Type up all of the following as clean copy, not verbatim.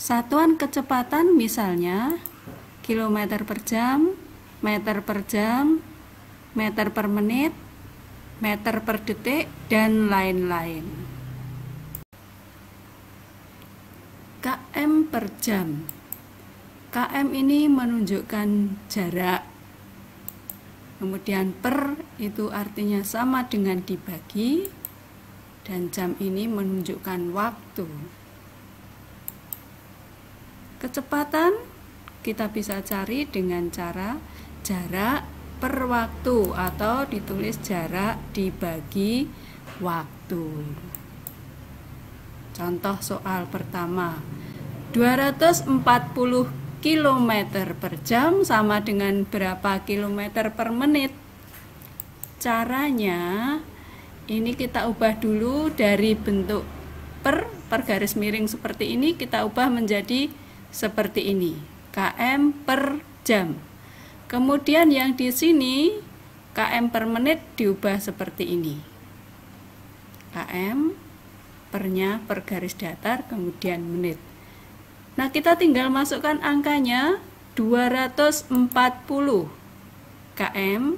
Satuan kecepatan misalnya kilometer per jam, meter per jam, meter per menit, meter per detik, dan lain-lain. km per jam. km ini menunjukkan jarak. Kemudian per itu artinya sama dengan dibagi, dan jam ini menunjukkan waktu. Kecepatan kita bisa cari dengan cara jarak per waktu atau ditulis jarak dibagi waktu. Contoh soal pertama, 240 km per jam sama dengan berapa kilometer per menit? Caranya, ini kita ubah dulu dari bentuk per garis miring seperti ini, kita ubah menjadi seperti ini, km per jam. Kemudian yang di sini km per menit diubah seperti ini, km pernya per garis datar kemudian menit. Nah, kita tinggal masukkan angkanya 240 km.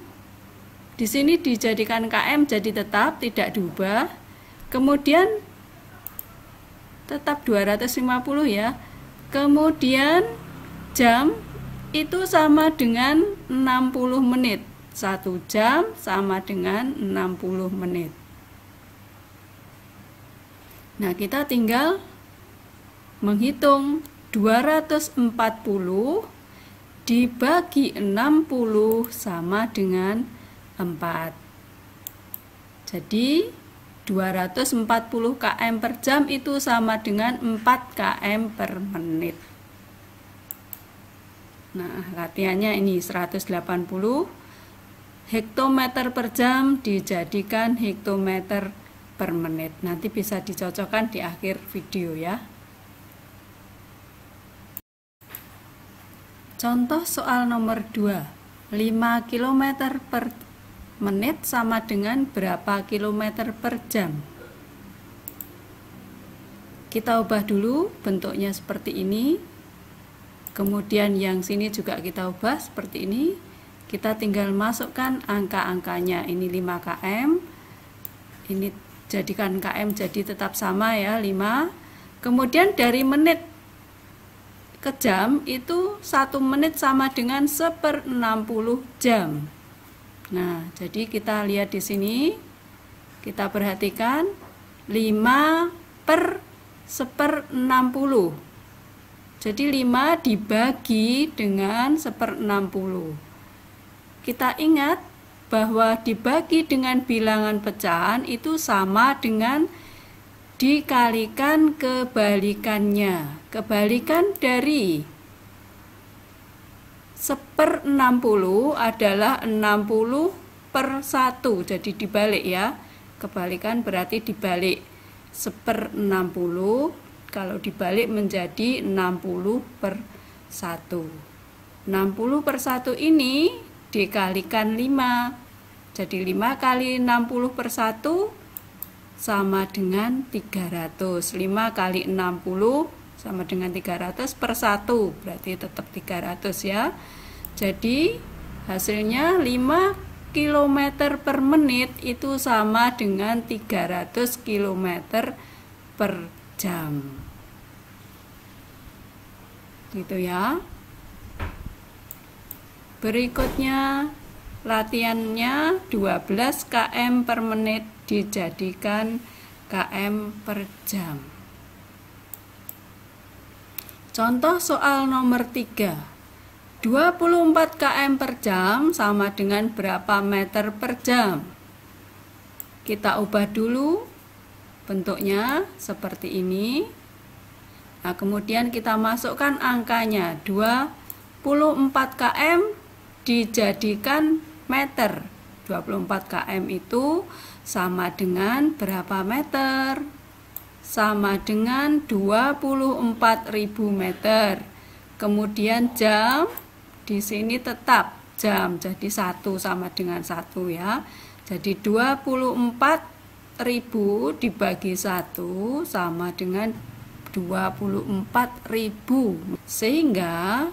Di sini dijadikan km jadi tetap tidak diubah. Kemudian tetap 250 ya. Kemudian jam itu sama dengan 60 menit. 1 jam sama dengan 60 menit. Nah, kita tinggal menghitung 240 dibagi 60 sama dengan 4. Jadi 240 km per jam itu sama dengan 4 km per menit. Nah, latihannya ini 180 hektometer per jam dijadikan hektometer per menit. Nanti bisa dicocokkan di akhir video ya. Contoh soal nomor 2. 5 km per menit sama dengan berapa kilometer per jam? Kita ubah dulu bentuknya seperti ini. Kemudian yang sini juga kita ubah seperti ini. Kita tinggal masukkan angka-angkanya. Ini 5 km. Ini jadikan km jadi tetap sama ya, 5. Kemudian dari menit ke jam itu 1 menit sama dengan 1/60 jam. Nah, jadi kita lihat di sini, kita perhatikan 5 per 1/60. Jadi 5 dibagi dengan 1/60. Kita ingat bahwa dibagi dengan bilangan pecahan itu sama dengan dikalikan kebalikannya. Kebalikan dari 1/60 adalah 60/1. Jadi dibalik ya. Kebalikan berarti dibalik 1/60. Kalau dibalik menjadi 60/1. 60/1 ini dikalikan 5. Jadi 5 kali 60/1 sama dengan 300. 5 kali 60 sama dengan 300 per 1, berarti tetap 300 ya. Jadi hasilnya 5 km per menit itu sama dengan 300 km per jam. Gitu ya. Berikutnya latihannya 12 km per menit dijadikan km per jam. Contoh soal nomor 3. 24 km per jam sama dengan berapa meter per jam? Kita ubah dulu bentuknya seperti ini. Nah, kemudian kita masukkan angkanya. 24 km dijadikan meter. 24 km itu sama dengan berapa meter? Sama dengan 24.000 meter. Kemudian jam di sini tetap jam, jadi 1 sama dengan 1 ya. Jadi 24.000 dibagi 1 sama dengan 24.000. Sehingga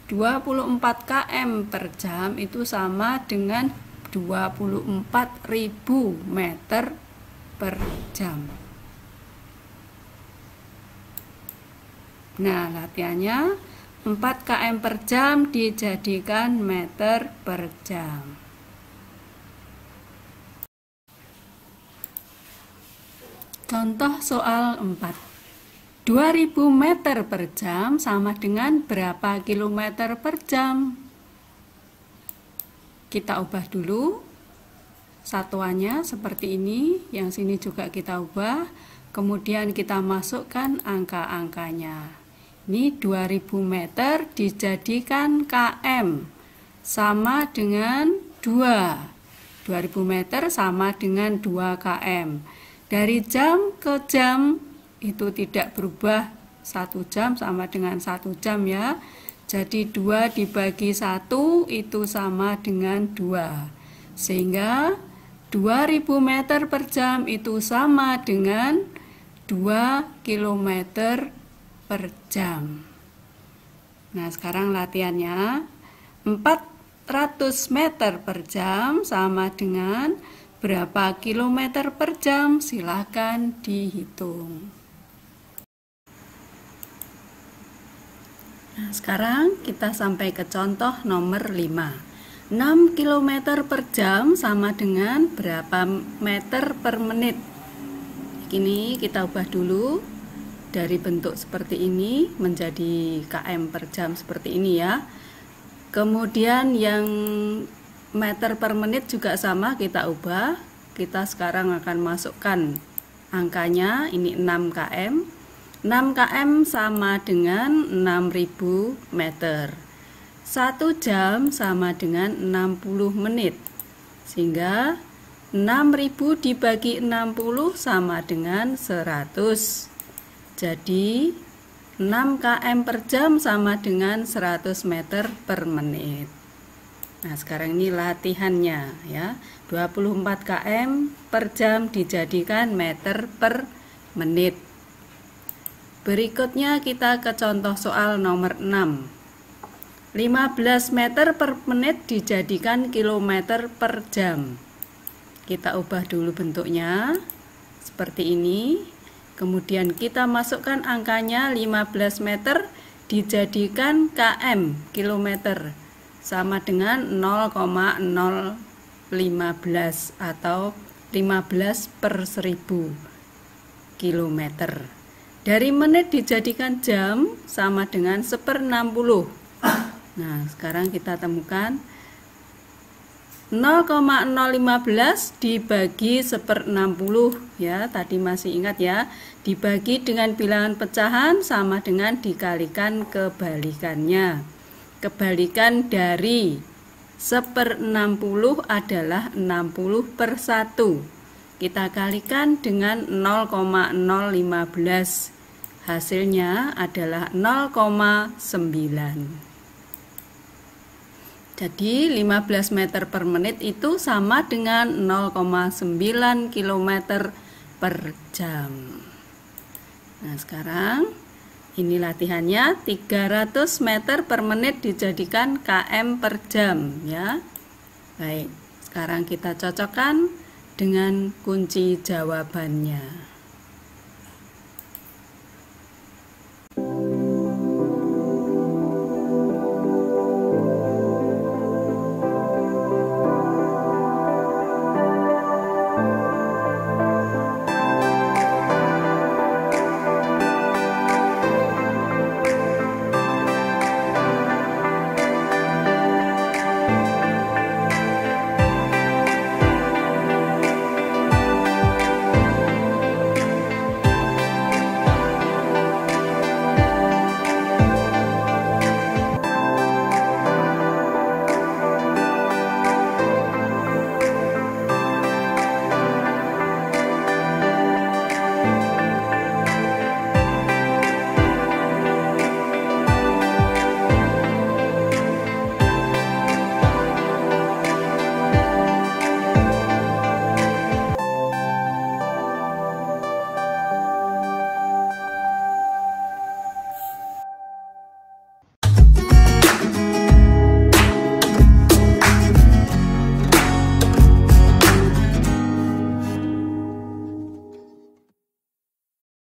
24 km per jam itu sama dengan 24.000 meter per jam. Nah, latihannya 4 km per jam dijadikan meter per jam. Contoh soal 4. 2000 meter per jam sama dengan berapa kilometer per jam? Kita ubah dulu satuannya seperti ini, yang sini juga kita ubah, kemudian kita masukkan angka-angkanya. Ini 2000 meter dijadikan km sama dengan 2. 2000 meter sama dengan 2 km. Dari jam ke jam itu tidak berubah, 1 jam sama dengan 1 jam ya. Jadi 2 dibagi 1 itu sama dengan 2. Sehingga 2000 meter per jam itu sama dengan 2 km per jam. Nah, sekarang latihannya 400 meter per jam sama dengan berapa kilometer per jam? Silakan dihitung. Nah, sekarang kita sampai ke contoh nomor 5. 6 km per jam sama dengan berapa meter per menit? Ini kita ubah dulu dari bentuk seperti ini menjadi km per jam seperti ini ya. Kemudian yang meter per menit juga sama kita ubah. Kita sekarang akan masukkan angkanya, ini 6 km. 6 km sama dengan 6000 meter. 1 jam sama dengan 60 menit. Sehingga 6000 dibagi 60 sama dengan 100. Jadi 6 km per jam sama dengan 100 meter per menit. Nah, sekarang ini latihannya ya. 24 km per jam dijadikan meter per menit. Berikutnya kita ke contoh soal nomor 6. 15 meter per menit dijadikan kilometer per jam. Kita ubah dulu bentuknya seperti ini. Kemudian kita masukkan angkanya, 15 meter dijadikan km, kilometer, sama dengan 0,015 atau 15 per 1000 kilometer. Dari menit dijadikan jam sama dengan 1/60. Nah, sekarang kita temukan 0,015 dibagi 1/60 ya, tadi masih ingat ya, dibagi dengan bilangan pecahan sama dengan dikalikan kebalikannya. Kebalikan dari 1/60 adalah 60/1. Kita kalikan dengan 0,015. Hasilnya adalah 0,9. Jadi 15 meter per menit itu sama dengan 0,9 km per jam. Nah, sekarang ini latihannya, 300 meter per menit dijadikan km per jam ya. Baik, sekarang kita cocokkan dengan kunci jawabannya.